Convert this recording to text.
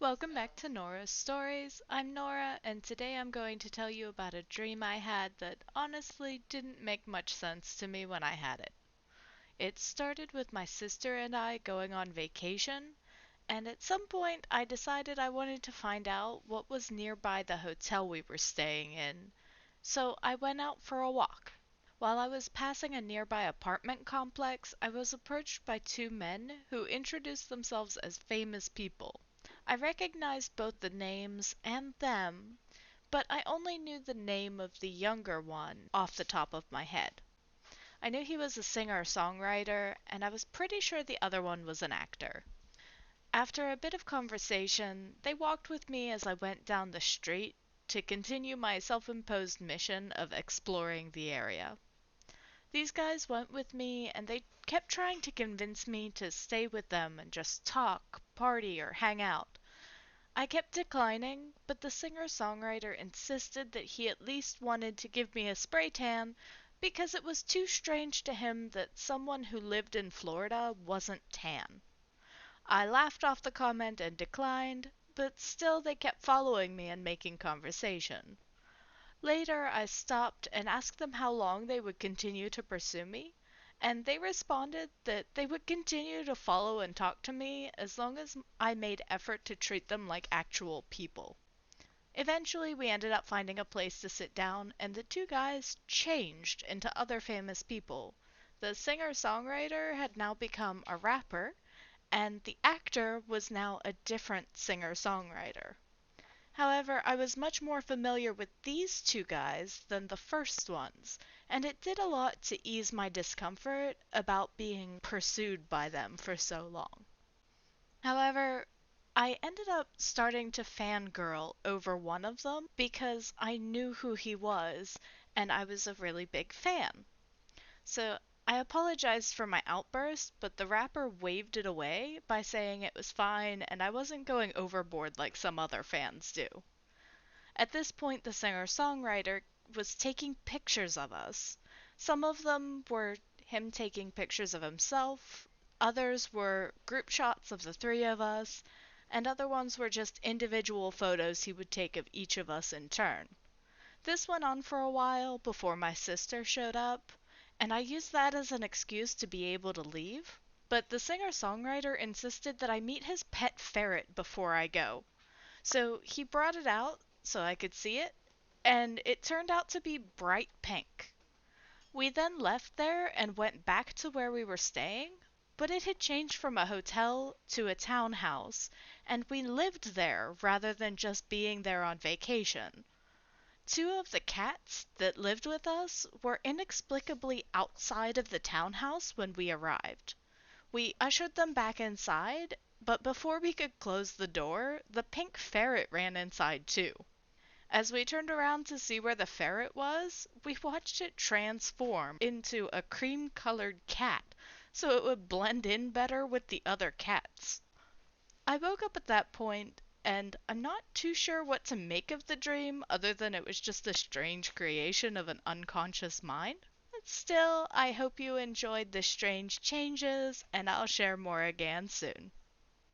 Welcome back to Nora's Stories. I'm Nora, and today I'm going to tell you about a dream I had that honestly didn't make much sense to me when I had it. It started with my sister and I going on vacation, and at some point I decided I wanted to find out what was nearby the hotel we were staying in. So I went out for a walk. While I was passing a nearby apartment complex, I was approached by two men who introduced themselves as famous people. I recognized both the names and them, but I only knew the name of the younger one off the top of my head. I knew he was a singer-songwriter, and I was pretty sure the other one was an actor. After a bit of conversation, they walked with me as I went down the street to continue my self-imposed mission of exploring the area. These guys went with me and they kept trying to convince me to stay with them and just talk, party, or hang out. I kept declining, but the singer-songwriter insisted that he at least wanted to give me a spray tan because it was too strange to him that someone who lived in Florida wasn't tan. I laughed off the comment and declined, but still they kept following me and making conversation. Later, I stopped and asked them how long they would continue to pursue me, and they responded that they would continue to follow and talk to me as long as I made effort to treat them like actual people. Eventually, we ended up finding a place to sit down, and the two guys changed into other famous people. The singer-songwriter had now become a rapper, and the actor was now a different singer-songwriter. However, I was much more familiar with these two guys than the first ones, and it did a lot to ease my discomfort about being pursued by them for so long. However, I ended up starting to fangirl over one of them because I knew who he was and I was a really big fan. So I apologized for my outburst, but the rapper waved it away by saying it was fine and I wasn't going overboard like some other fans do. At this point, the singer-songwriter was taking pictures of us. Some of them were him taking pictures of himself, others were group shots of the three of us, and other ones were just individual photos he would take of each of us in turn. This went on for a while before my sister showed up, and I used that as an excuse to be able to leave. But the singer-songwriter insisted that I meet his pet ferret before I go. So he brought it out so I could see it, and it turned out to be bright pink. We then left there and went back to where we were staying, but it had changed from a hotel to a townhouse, and we lived there rather than just being there on vacation. Two of the cats that lived with us were inexplicably outside of the townhouse when we arrived. We ushered them back inside, but before we could close the door, the pink ferret ran inside too. As we turned around to see where the ferret was, we watched it transform into a cream-colored cat so it would blend in better with the other cats. I woke up at that point, and I'm not too sure what to make of the dream other than it was just a strange creation of an unconscious mind. But still, I hope you enjoyed the strange changes, and I'll share more again soon.